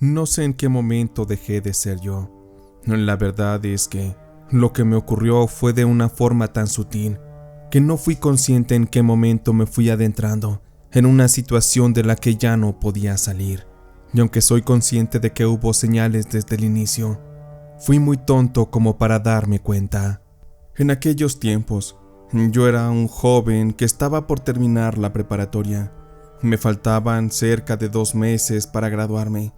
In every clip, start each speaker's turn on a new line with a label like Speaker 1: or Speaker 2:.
Speaker 1: No sé en qué momento dejé de ser yo. La verdad es que lo que me ocurrió fue de una forma tan sutil que no fui consciente en qué momento me fui adentrando en una situación de la que ya no podía salir. Y aunque soy consciente de que hubo señales desde el inicio, fui muy tonto como para darme cuenta. En aquellos tiempos, yo era un joven que estaba por terminar la preparatoria. Me faltaban cerca de 2 meses para graduarme,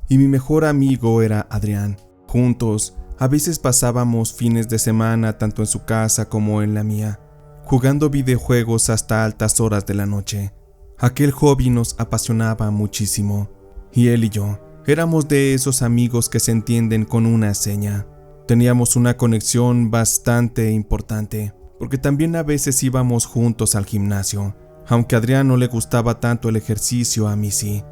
Speaker 1: y mi mejor amigo era Adrián. Juntos, a veces pasábamos fines de semana tanto en su casa como en la mía, jugando videojuegos hasta altas horas de la noche. Aquel hobby nos apasionaba muchísimo, y él y yo éramos de esos amigos que se entienden con una seña. Teníamos una conexión bastante importante, porque también a veces íbamos juntos al gimnasio. Aunque a Adrián no le gustaba tanto el ejercicio, a mí sí,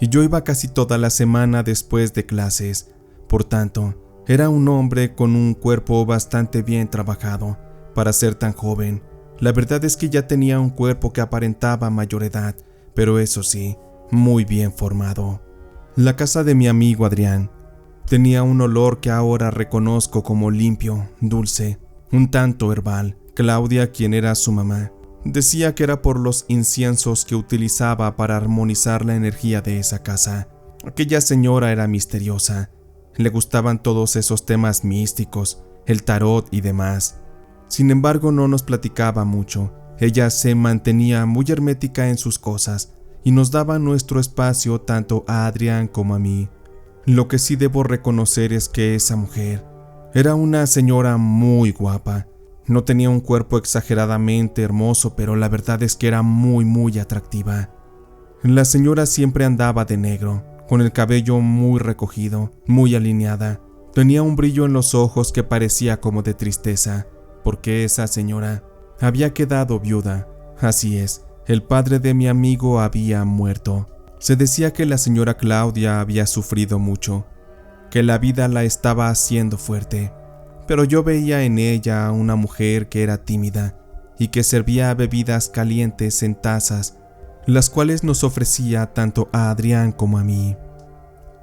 Speaker 1: y yo iba casi toda la semana después de clases. Por tanto, era un hombre con un cuerpo bastante bien trabajado para ser tan joven. La verdad es que ya tenía un cuerpo que aparentaba mayor edad, pero eso sí, muy bien formado. La casa de mi amigo Adrián tenía un olor que ahora reconozco como limpio, dulce, un tanto herbal. Claudia, quien era su mamá, decía que era por los inciensos que utilizaba para armonizar la energía de esa casa. Aquella señora era misteriosa. Le gustaban todos esos temas místicos, el tarot y demás. Sin embargo, no nos platicaba mucho. Ella se mantenía muy hermética en sus cosas y nos daba nuestro espacio tanto a Adrián como a mí. Lo que sí debo reconocer es que esa mujer era una señora muy guapa. No tenía un cuerpo exageradamente hermoso, pero la verdad es que era muy atractiva. La señora siempre andaba de negro, con el cabello muy recogido, muy alineada. Tenía un brillo en los ojos que parecía como de tristeza, porque esa señora había quedado viuda. Así es, el padre de mi amigo había muerto. Se decía que la señora Claudia había sufrido mucho, que la vida la estaba haciendo fuerte, pero yo veía en ella a una mujer que era tímida y que servía bebidas calientes en tazas, las cuales nos ofrecía tanto a Adrián como a mí.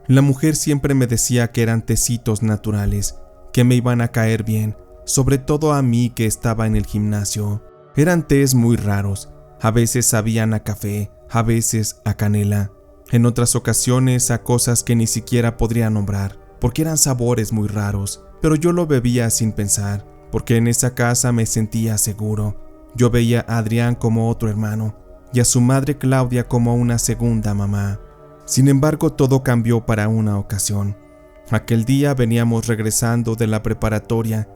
Speaker 1: La mujer siempre me decía que eran tecitos naturales, que me iban a caer bien, sobre todo a mí que estaba en el gimnasio. Eran tés muy raros, a veces sabían a café, a veces a canela, en otras ocasiones a cosas que ni siquiera podría nombrar, porque eran sabores muy raros, pero yo lo bebía sin pensar, porque en esa casa me sentía seguro. Yo veía a Adrián como otro hermano, y a su madre Claudia como una segunda mamá. Sin embargo, todo cambió para una ocasión. Aquel día veníamos regresando de la preparatoria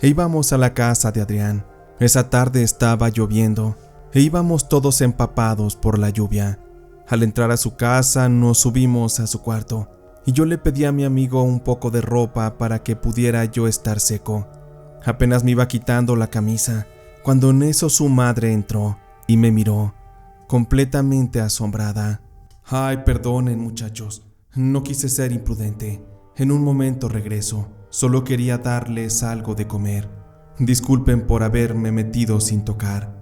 Speaker 1: e íbamos a la casa de Adrián. Esa tarde estaba lloviendo e íbamos todos empapados por la lluvia. Al entrar a su casa nos subimos a su cuarto y yo le pedí a mi amigo un poco de ropa para que pudiera yo estar seco. Apenas me iba quitando la camisa cuando en eso su madre entró y me miró, completamente asombrada. «Ay, perdonen muchachos, no quise ser imprudente. En un momento regreso, solo quería darles algo de comer. Disculpen por haberme metido sin tocar».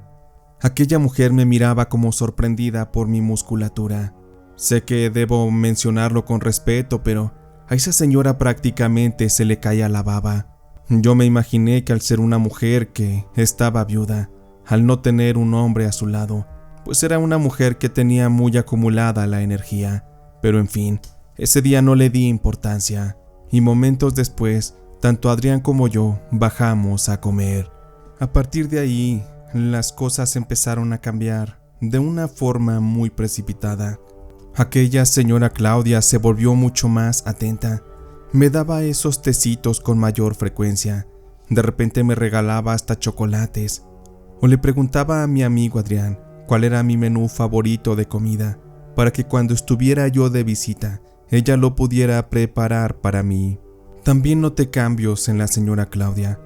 Speaker 1: Aquella mujer me miraba como sorprendida por mi musculatura. Sé que debo mencionarlo con respeto, pero a esa señora prácticamente se le caía la baba. Yo me imaginé que al ser una mujer que estaba viuda, al no tener un hombre a su lado, pues era una mujer que tenía muy acumulada la energía. Pero en fin, ese día no le di importancia, y momentos después, tanto Adrián como yo bajamos a comer. A partir de ahí, las cosas empezaron a cambiar de una forma muy precipitada. Aquella señora Claudia se volvió mucho más atenta. Me daba esos tecitos con mayor frecuencia. De repente me regalaba hasta chocolates. O le preguntaba a mi amigo Adrián cuál era mi menú favorito de comida, para que cuando estuviera yo de visita, ella lo pudiera preparar para mí. También noté cambios en la señora Claudia.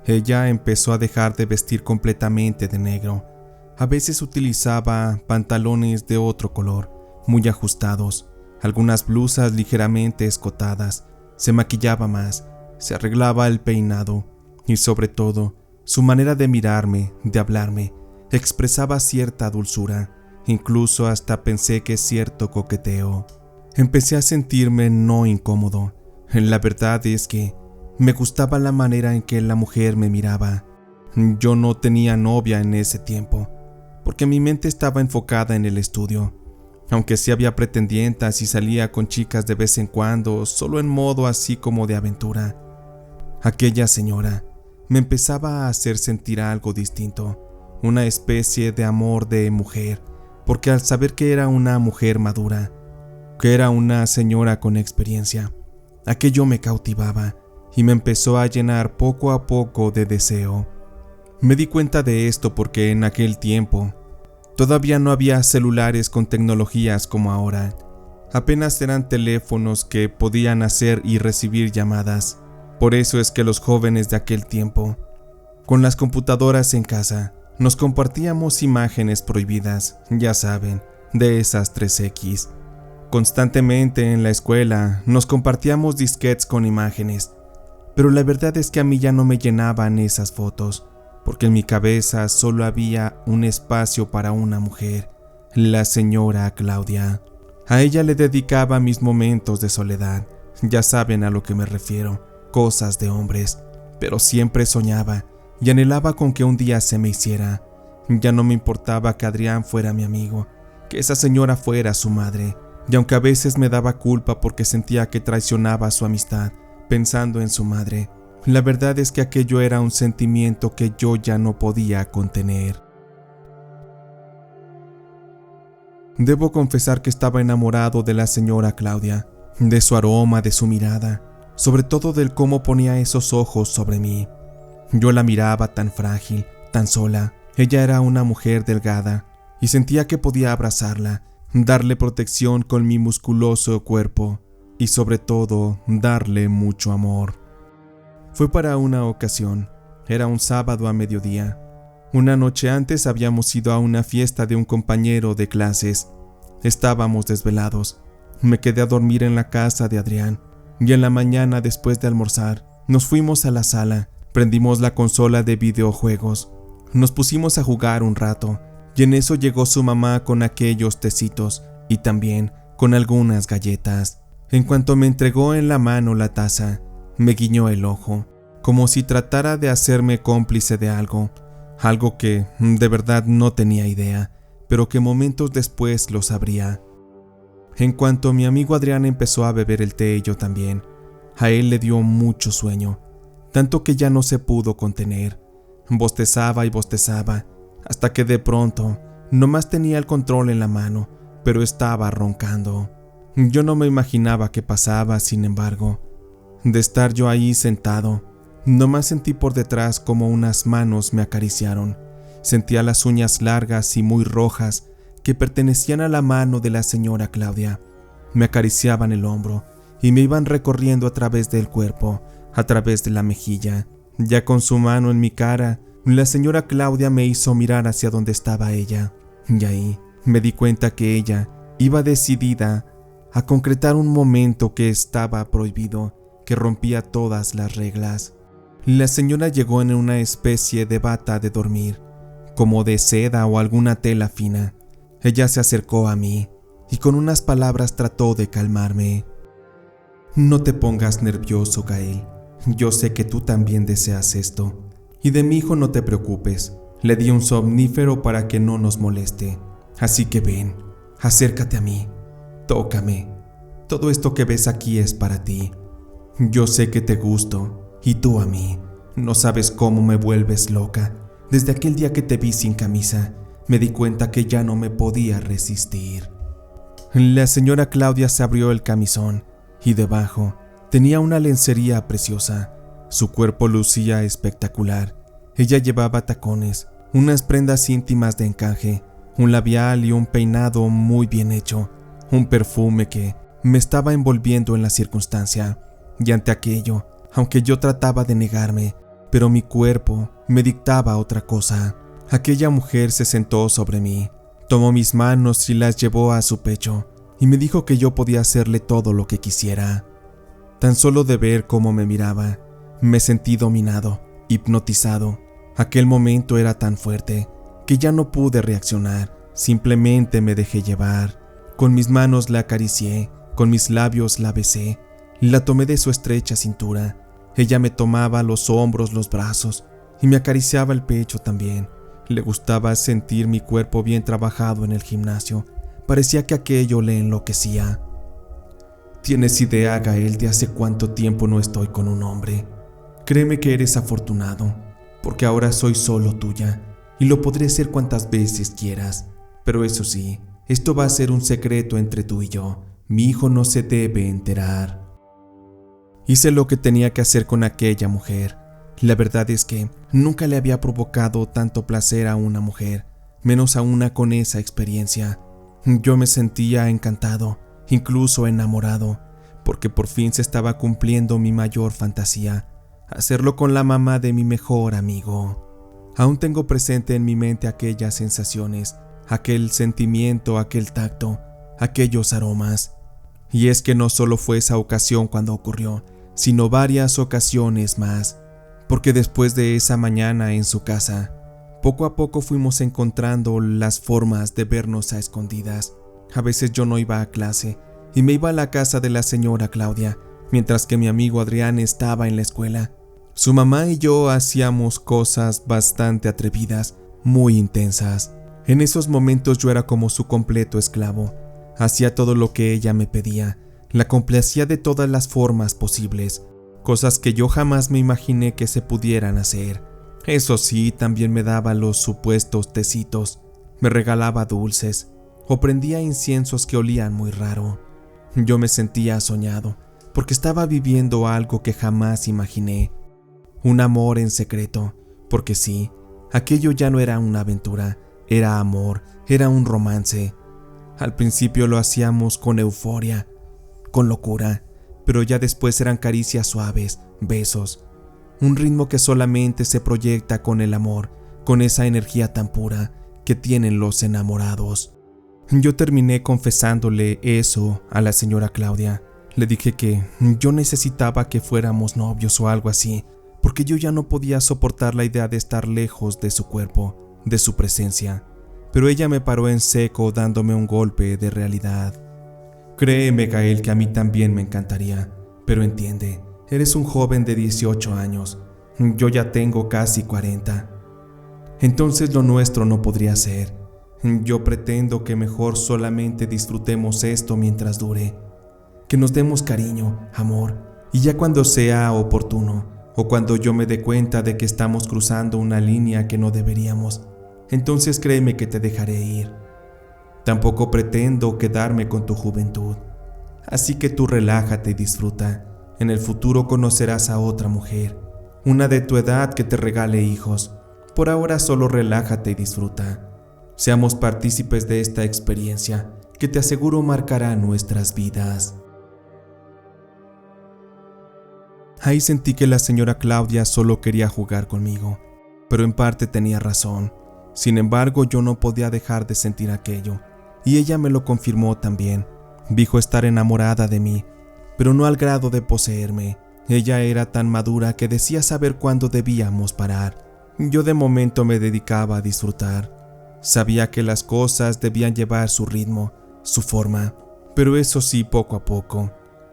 Speaker 1: Ella empezó a dejar de vestir completamente de negro. A veces utilizaba pantalones de otro color, muy ajustados, algunas blusas ligeramente escotadas, se maquillaba más, se arreglaba el peinado y sobre todo, su manera de mirarme, de hablarme, expresaba cierta dulzura, incluso hasta pensé que cierto coqueteo. empecé a sentirme no incómodo. La verdad es que me gustaba la manera en que la mujer me miraba. Yo no tenía novia en ese tiempo, porque mi mente estaba enfocada en el estudio. Aunque sí había pretendientas y salía con chicas de vez en cuando, solo en modo así como de aventura. Aquella señora me empezaba a hacer sentir algo distinto, una especie de amor de mujer, porque al saber que era una mujer madura, que era una señora con experiencia, aquello me cautivaba y me empezó a llenar poco a poco de deseo. Me di cuenta de esto porque en aquel tiempo todavía no había celulares con tecnologías como ahora. Apenas eran teléfonos que podían hacer y recibir llamadas. Por eso es que los jóvenes de aquel tiempo, con las computadoras en casa, nos compartíamos imágenes prohibidas, ya saben, de esas 3X. Constantemente en la escuela nos compartíamos disquetes con imágenes, pero la verdad es que a mí ya no me llenaban esas fotos, porque en mi cabeza solo había un espacio para una mujer, la señora Claudia. A ella le dedicaba mis momentos de soledad, ya saben a lo que me refiero, cosas de hombres, pero siempre soñaba y anhelaba con que un día se me hiciera. Ya no me importaba que Adrián fuera mi amigo, que esa señora fuera su madre, y aunque a veces me daba culpa porque sentía que traicionaba su amistad, pensando en su madre, la verdad es que aquello era un sentimiento que yo ya no podía contener. Debo confesar que estaba enamorado de la señora Claudia, de su aroma, de su mirada, sobre todo del cómo ponía esos ojos sobre mí. Yo la miraba tan frágil, tan sola. Ella era una mujer delgada y sentía que podía abrazarla, darle protección con mi musculoso cuerpo y sobre todo darle mucho amor. Fue para una ocasión, era un sábado a mediodía. Una noche antes habíamos ido a una fiesta de un compañero de clases. Estábamos desvelados. Me quedé a dormir en la casa de Adrián y en la mañana después de almorzar nos fuimos a la sala, prendimos la consola de videojuegos, nos pusimos a jugar un rato y en eso llegó su mamá con aquellos tecitos y también con algunas galletas. En cuanto me entregó en la mano la taza, me guiñó el ojo, como si tratara de hacerme cómplice de algo que de verdad no tenía idea, pero que momentos después lo sabría. En cuanto mi amigo Adrián empezó a beber el té, yo también. A él le dio mucho sueño, tanto que ya no se pudo contener. Bostezaba y bostezaba, hasta que de pronto nomás tenía el control en la mano, pero estaba roncando. Yo no me imaginaba qué pasaba, sin embargo. De estar yo ahí sentado, nomás sentí por detrás como unas manos me acariciaron. Sentía las uñas largas y muy rojas que pertenecían a la mano de la señora Claudia. Me acariciaban el hombro y me iban recorriendo a través del cuerpo, a través de la mejilla. Ya con su mano en mi cara, la señora Claudia me hizo mirar hacia donde estaba ella. Y ahí me di cuenta que ella iba decidida a concretar un momento que estaba prohibido, que rompía todas las reglas. La señora llegó en una especie de bata de dormir, como de seda o alguna tela fina. Ella se acercó a mí y con unas palabras trató de calmarme. No te pongas nervioso, Gael. Yo sé que tú también deseas esto. Y de mi hijo no te preocupes. Le di un somnífero para que no nos moleste. Así que ven, acércate a mí, tócame. Todo esto que ves aquí es para ti. Yo sé que te gusto, y tú a mí. No sabes cómo me vuelves loca. Desde aquel día que te vi sin camisa, me di cuenta que ya no me podía resistir. La señora Claudia se abrió el camisón, y debajo tenía una lencería preciosa. Su cuerpo lucía espectacular. Ella llevaba tacones, unas prendas íntimas de encaje, un labial y un peinado muy bien hecho, un perfume que me estaba envolviendo en la circunstancia. Y ante aquello, aunque yo trataba de negarme, pero mi cuerpo me dictaba otra cosa. Aquella mujer se sentó sobre mí, tomó mis manos y las llevó a su pecho, y me dijo que yo podía hacerle todo lo que quisiera. Tan solo de ver cómo me miraba, me sentí dominado, hipnotizado. Aquel momento era tan fuerte que ya no pude reaccionar, simplemente me dejé llevar. Con mis manos la acaricié, Con mis labios la besé, la tomé de su estrecha cintura. Ella me tomaba los hombros, los brazos y me acariciaba el pecho también. Le gustaba sentir mi cuerpo bien trabajado en el gimnasio. Parecía que aquello le enloquecía. ¿Tienes idea, Gael, de hace cuánto tiempo no estoy con un hombre? Créeme que eres afortunado, porque ahora soy solo tuya y lo podré ser cuantas veces quieras. Pero eso sí, esto va a ser un secreto entre tú y yo. Mi hijo no se debe enterar. Hice lo que tenía que hacer con aquella mujer. La verdad es que nunca le había provocado tanto placer a una mujer, menos a una con esa experiencia. Yo me sentía encantado, incluso enamorado, porque por fin se estaba cumpliendo mi mayor fantasía, hacerlo con la mamá de mi mejor amigo. Aún tengo presente en mi mente aquellas sensaciones, aquel sentimiento, aquel tacto, aquellos aromas. Y es que no solo fue esa ocasión cuando ocurrió, sino varias ocasiones más, porque después de esa mañana en su casa, poco a poco fuimos encontrando las formas de vernos a escondidas. A veces yo no iba a clase y me iba a la casa de la señora Claudia, mientras que mi amigo Adrián estaba en la escuela. Su mamá y yo hacíamos cosas bastante atrevidas, muy intensas. En esos momentos yo era como su completo esclavo. Hacía todo lo que ella me pedía, la complacía de todas las formas posibles, cosas que yo jamás me imaginé que se pudieran hacer. Eso sí, también me daba los supuestos tecitos, me regalaba dulces, o prendía inciensos que olían muy raro. Yo me sentía soñado, porque estaba viviendo algo que jamás imaginé. Un amor en secreto, porque sí, aquello ya no era una aventura, era amor, era un romance. Al principio lo hacíamos con euforia, con locura, pero ya después eran caricias suaves, besos, un ritmo que solamente se proyecta con el amor, con esa energía tan pura que tienen los enamorados. Yo terminé confesándole eso a la señora Claudia. Le dije que yo necesitaba que fuéramos novios o algo así, porque yo ya no podía soportar la idea de estar lejos de su cuerpo, de su presencia. Pero ella me paró en seco dándome un golpe de realidad. Créeme, Gael, que a mí también me encantaría, pero entiende, eres un joven de 18 años, yo ya tengo casi 40. Entonces lo nuestro no podría ser. Yo pretendo que mejor solamente disfrutemos esto mientras dure, que nos demos cariño, amor, y ya cuando sea oportuno, o cuando yo me dé cuenta de que estamos cruzando una línea que no deberíamos, entonces créeme que te dejaré ir. Tampoco pretendo quedarme con tu juventud, así que tú relájate y disfruta. En el futuro conocerás a otra mujer, una de tu edad que te regale hijos. Por ahora solo relájate y disfruta. Seamos partícipes de esta experiencia que te aseguro marcará nuestras vidas. Ahí sentí que la señora Claudia solo quería jugar conmigo, pero en parte tenía razón. Sin embargo, yo no podía dejar de sentir aquello, y ella me lo confirmó también. Dijo estar enamorada de mí, pero no al grado de poseerme. Ella era tan madura que decía saber cuándo debíamos parar. Yo de momento me dedicaba a disfrutar. Sabía que las cosas debían llevar su ritmo, su forma, pero eso sí, poco a poco.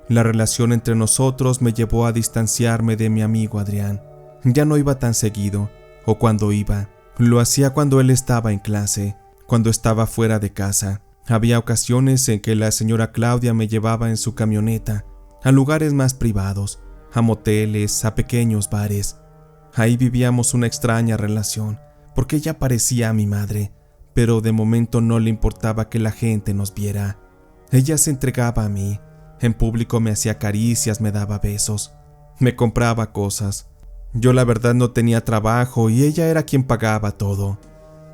Speaker 1: La relación entre nosotros me llevó a distanciarme de mi amigo Adrián. Ya no iba tan seguido, o cuando iba, lo hacía cuando él estaba en clase, cuando estaba fuera de casa. Había ocasiones en que la señora Claudia me llevaba en su camioneta a lugares más privados, a moteles, a pequeños bares. Ahí vivíamos una extraña relación, porque ella parecía mi madre, pero de momento no le importaba que la gente nos viera. Ella se entregaba a mí, en público me hacía caricias, me daba besos, me compraba cosas. Yo la verdad no tenía trabajo y ella era quien pagaba todo.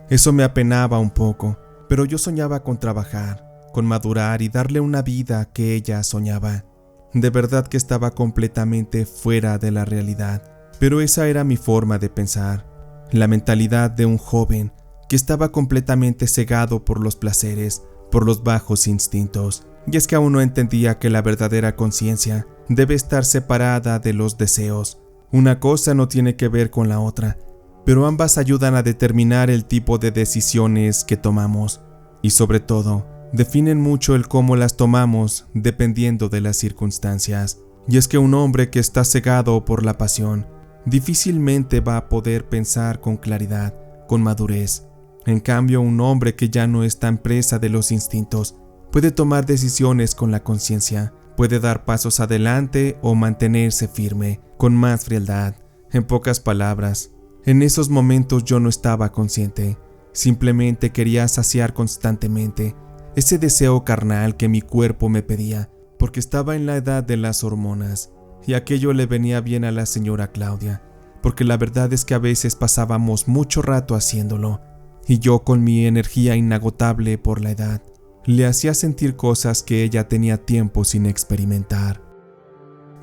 Speaker 1: Eso me apenaba un poco, pero yo soñaba con trabajar, con madurar y darle una vida que ella soñaba. De verdad que estaba completamente fuera de la realidad, pero esa era mi forma de pensar, la mentalidad de un joven que estaba completamente cegado por los placeres, por los bajos instintos. Y es que aún no entendía que la verdadera conciencia debe estar separada de los deseos. Una cosa no tiene que ver con la otra, pero ambas ayudan a determinar el tipo de decisiones que tomamos y sobre todo definen mucho el cómo las tomamos dependiendo de las circunstancias. Y es que un hombre que está cegado por la pasión difícilmente va a poder pensar con claridad, con madurez. En cambio, un hombre que ya no está en presa de los instintos puede tomar decisiones con la conciencia, puede dar pasos adelante o mantenerse firme, con más frialdad. En pocas palabras, en esos momentos yo no estaba consciente, simplemente quería saciar constantemente ese deseo carnal que mi cuerpo me pedía, porque estaba en la edad de las hormonas, y aquello le venía bien a la señora Claudia, porque la verdad es que a veces pasábamos mucho rato haciéndolo, y yo con mi energía inagotable por la edad, le hacía sentir cosas que ella tenía tiempo sin experimentar.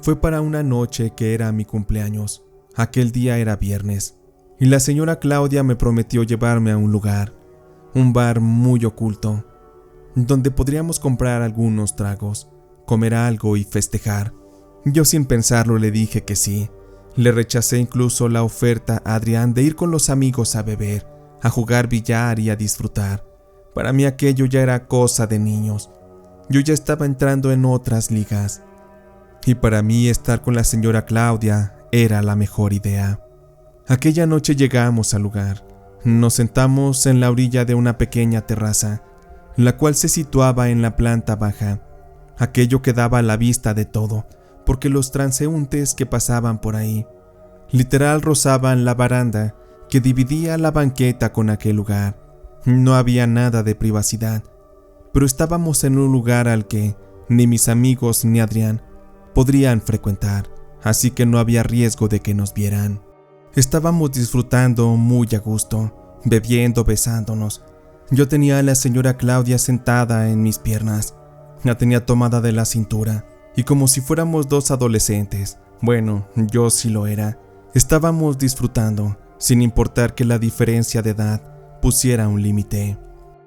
Speaker 1: Fue para una noche que era mi cumpleaños. Aquel día era viernes, y la señora Claudia me prometió llevarme a un lugar, un bar muy oculto, donde podríamos comprar algunos tragos, comer algo y festejar. Yo sin pensarlo le dije que sí. Le rechacé incluso la oferta a Adrián de ir con los amigos a beber, a jugar billar y a disfrutar. Para mí aquello ya era cosa de niños. Yo ya estaba entrando en otras ligas. Y para mí estar con la señora Claudia era la mejor idea. Aquella noche llegamos al lugar. Nos sentamos en la orilla de una pequeña terraza, la cual se situaba en la planta baja. Aquello que daba a la vista de todo, porque los transeúntes que pasaban por ahí, literal rozaban la baranda que dividía la banqueta con aquel lugar. No había nada de privacidad, pero estábamos en un lugar al que ni mis amigos ni Adrián podrían frecuentar, así que no había riesgo de que nos vieran. Estábamos disfrutando muy a gusto, bebiendo, besándonos. Yo tenía a la señora Claudia sentada en mis piernas, la tenía tomada de la cintura, y como si fuéramos dos adolescentes, bueno, yo sí lo era, estábamos disfrutando, sin importar que la diferencia de edad pusiera un límite.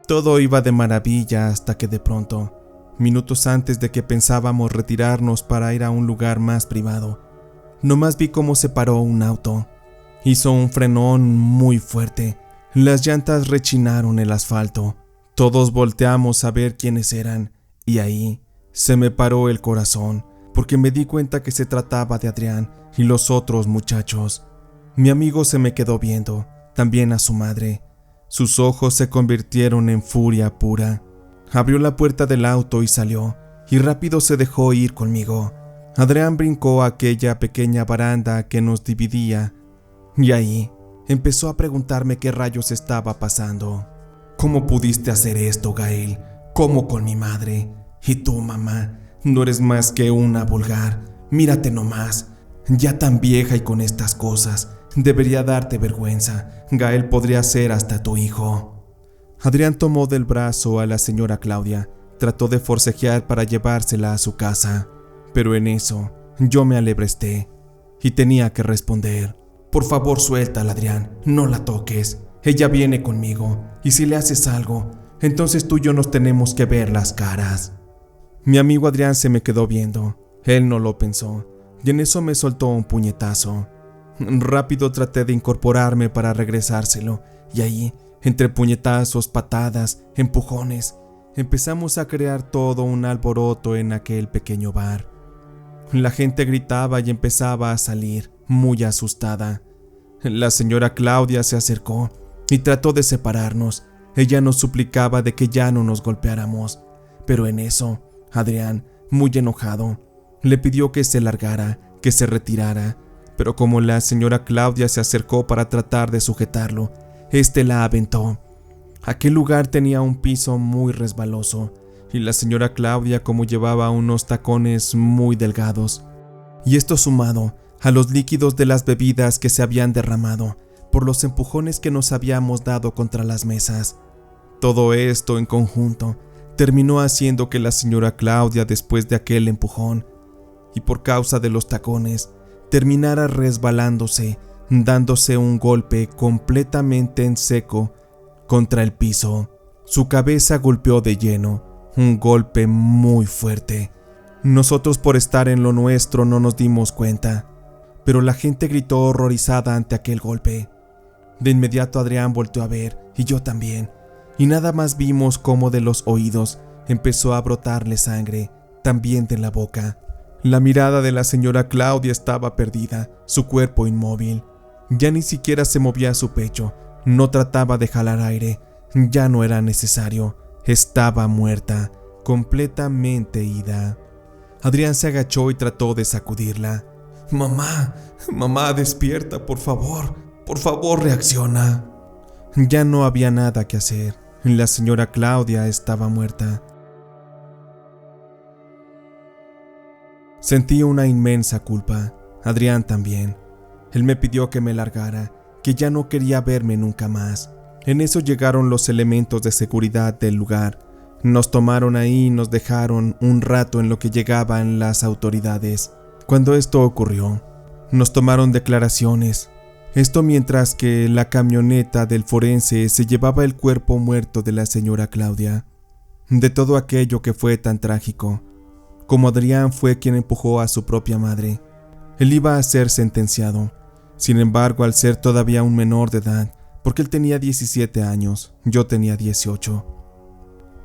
Speaker 1: Todo iba de maravilla hasta que de pronto, minutos antes de que pensábamos retirarnos para ir a un lugar más privado, nomás vi cómo se paró un auto. Hizo un frenón muy fuerte, las llantas rechinaron el asfalto. Todos volteamos a ver quiénes eran, y ahí se me paró el corazón, porque me di cuenta que se trataba de Adrián y los otros muchachos. Mi amigo se me quedó viendo, también a su madre. Sus ojos se convirtieron en furia pura. Abrió la puerta del auto y salió, y rápido se dejó ir conmigo. Adrián brincó a aquella pequeña baranda que nos dividía, y ahí empezó a preguntarme qué rayos estaba pasando. ¿Cómo pudiste hacer esto, Gael? ¿Cómo con mi madre? ¿Y tú, mamá? No eres más que una vulgar. Mírate nomás, ya tan vieja y con estas cosas. Debería darte vergüenza. Gael podría ser hasta tu hijo. Adrián tomó del brazo a la señora Claudia. Trató de forcejear para llevársela a su casa. Pero en eso, yo me alebresté y tenía que responder. Por favor, suéltala, Adrián. No la toques. Ella viene conmigo. Y si le haces algo, entonces tú y yo nos tenemos que ver las caras. Mi amigo Adrián se me quedó viendo. Él no lo pensó. Y en eso me soltó un puñetazo. Rápido traté de incorporarme para regresárselo, y ahí, entre puñetazos, patadas, empujones, empezamos a crear todo un alboroto en aquel pequeño bar. La gente gritaba y empezaba a salir, muy asustada. La señora Claudia se acercó y trató de separarnos. Ella nos suplicaba de que ya no nos golpeáramos, pero en eso, Adrián, muy enojado, le pidió que se largara, que se retirara. Pero como la señora Claudia se acercó para tratar de sujetarlo, la aventó. Aquel lugar tenía un piso muy resbaloso, y la señora Claudia como llevaba unos tacones muy delgados, y esto sumado a los líquidos de las bebidas que se habían derramado por los empujones que nos habíamos dado contra las mesas. Todo esto en conjunto terminó haciendo que la señora Claudia, después de aquel empujón, y por causa de los tacones, terminara resbalándose, dándose un golpe completamente en seco contra el piso. Su cabeza golpeó de lleno, un golpe muy fuerte. Nosotros por estar en lo nuestro no nos dimos cuenta, pero la gente gritó horrorizada ante aquel golpe. De inmediato Adrián volteó a ver, y yo también, y nada más vimos cómo de los oídos empezó a brotarle sangre, también de la boca. La mirada de la señora Claudia estaba perdida, su cuerpo inmóvil. Ya ni siquiera se movía su pecho, no trataba de jalar aire, ya no era necesario, estaba muerta, completamente ida. Adrián se agachó y trató de sacudirla. Mamá, mamá, despierta, por favor reacciona. Ya no había nada que hacer, la señora Claudia estaba muerta. Sentí una inmensa culpa, Adrián también. Él me pidió que me largara, que ya no quería verme nunca más. En eso llegaron los elementos de seguridad del lugar. Nos tomaron ahí y nos dejaron un rato en lo que llegaban las autoridades. Cuando esto ocurrió, nos tomaron declaraciones. Esto mientras que la camioneta del forense se llevaba el cuerpo muerto de la señora Claudia. De todo aquello que fue tan trágico, como Adrián fue quien empujó a su propia madre. Él iba a ser sentenciado. Sin embargo, al ser todavía un menor de edad, porque él tenía 17 años, yo tenía 18.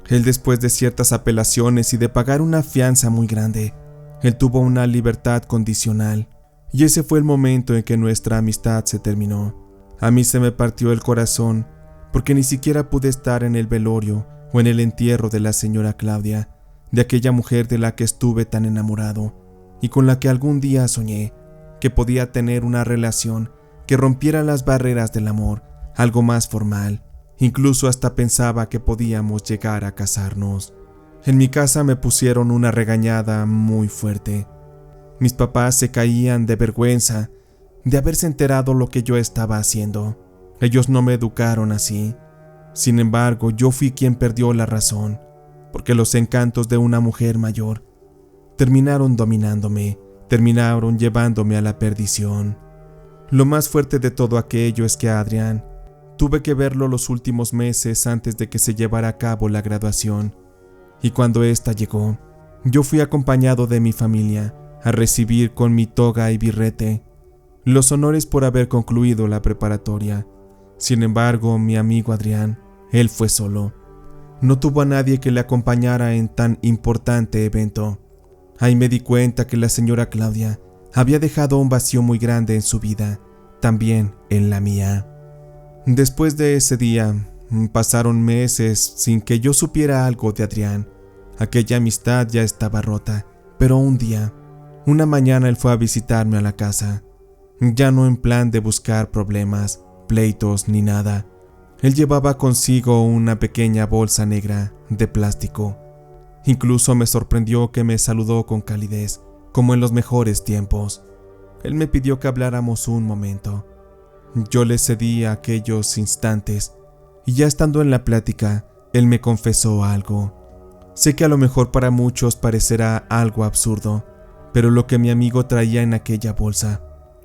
Speaker 1: Él, después de ciertas apelaciones y de pagar una fianza muy grande, él tuvo una libertad condicional, y ese fue el momento en que nuestra amistad se terminó. A mí se me partió el corazón, porque ni siquiera pude estar en el velorio o en el entierro de la señora Claudia, de aquella mujer de la que estuve tan enamorado, y con la que algún día soñé que podía tener una relación que rompiera las barreras del amor, algo más formal. Incluso hasta pensaba que podíamos llegar a casarnos. En mi casa me pusieron una regañada muy fuerte. Mis papás se caían de vergüenza de haberse enterado lo que yo estaba haciendo. Ellos no me educaron así. Sin embargo, yo fui quien perdió la razón, porque los encantos de una mujer mayor terminaron dominándome, terminaron llevándome a la perdición. Lo más fuerte de todo aquello es que a Adrián tuve que verlo los últimos meses antes de que se llevara a cabo la graduación, y cuando ésta llegó, yo fui acompañado de mi familia a recibir con mi toga y birrete los honores por haber concluido la preparatoria. Sin embargo, mi amigo Adrián, él fue solo. No tuvo a nadie que le acompañara en tan importante evento. Ahí me di cuenta que la señora Claudia había dejado un vacío muy grande en su vida, también en la mía. Después de ese día, pasaron meses sin que yo supiera algo de Adrián. Aquella amistad ya estaba rota, pero un día, una mañana él fue a visitarme a la casa. Ya no en plan de buscar problemas, pleitos ni nada. Él llevaba consigo una pequeña bolsa negra de plástico. Incluso me sorprendió que me saludó con calidez, como en los mejores tiempos. Él me pidió que habláramos un momento. Yo le cedí a aquellos instantes, y ya estando en la plática, él me confesó algo. Sé que a lo mejor para muchos parecerá algo absurdo, pero lo que mi amigo traía en aquella bolsa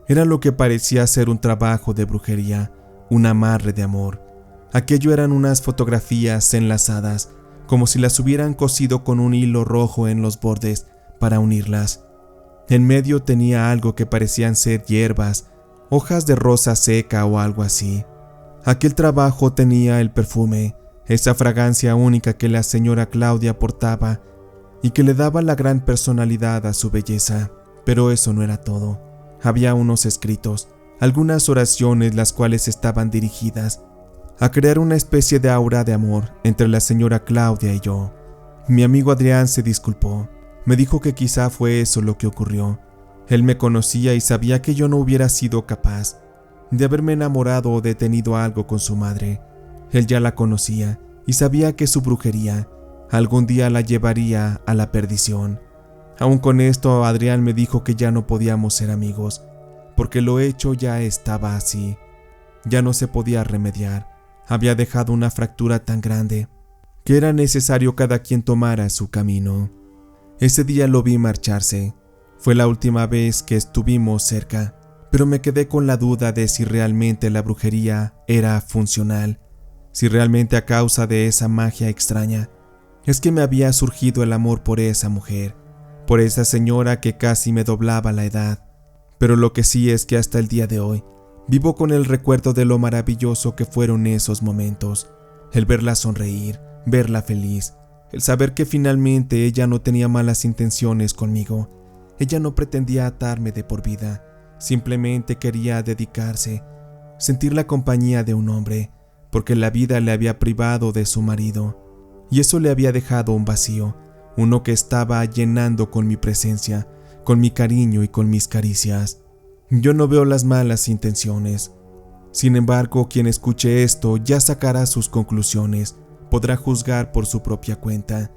Speaker 1: era lo que parecía ser un trabajo de brujería, un amarre de amor. Aquello eran unas fotografías enlazadas, como si las hubieran cosido con un hilo rojo en los bordes para unirlas. En medio tenía algo que parecían ser hierbas, hojas de rosa seca o algo así. Aquel trabajo tenía el perfume, esa fragancia única que la señora Claudia portaba y que le daba la gran personalidad a su belleza. Pero eso no era todo. Había unos escritos, algunas oraciones las cuales estaban dirigidas a crear una especie de aura de amor entre la señora Claudia y yo. Mi amigo Adrián se disculpó, me dijo que quizá fue eso lo que ocurrió. Él me conocía y sabía que yo no hubiera sido capaz de haberme enamorado o de tenido algo con su madre. Él ya la conocía y sabía que su brujería algún día la llevaría a la perdición. Aún con esto, Adrián me dijo que ya no podíamos ser amigos, porque lo hecho ya estaba así. Ya no se podía remediar. Había dejado una fractura tan grande que era necesario cada quien tomara su camino. Ese día lo vi marcharse. Fue la última vez que estuvimos cerca, pero me quedé con la duda de si realmente la brujería era funcional, si realmente a causa de esa magia extraña es que me había surgido el amor por esa mujer, por esa señora que casi me doblaba la edad. Pero lo que sí es que hasta el día de hoy vivo con el recuerdo de lo maravilloso que fueron esos momentos, el verla sonreír, verla feliz, El saber que finalmente ella no tenía malas intenciones conmigo. Ella no pretendía atarme de por vida, simplemente quería dedicarse, sentir la compañía de un hombre, porque la vida le había privado de su marido, y eso le había dejado un vacío, uno que estaba llenando con mi presencia, con mi cariño y con mis caricias. Yo no veo las malas intenciones. Sin embargo, quien escuche esto ya sacará sus conclusiones, podrá juzgar por su propia cuenta.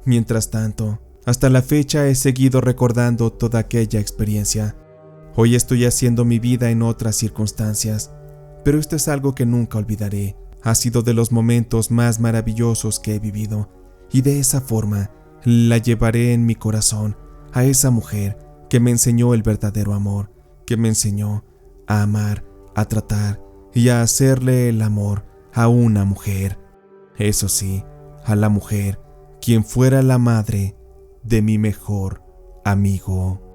Speaker 1: Mientras tanto, hasta la fecha he seguido recordando toda aquella experiencia. Hoy estoy haciendo mi vida en otras circunstancias, pero esto es algo que nunca olvidaré. Ha sido de los momentos más maravillosos que he vivido, y de esa forma la llevaré en mi corazón a esa mujer que me enseñó el verdadero amor, que me enseñó a amar, a tratar y a hacerle el amor a una mujer. Eso sí, a la mujer quien fuera la madre de mi mejor amigo.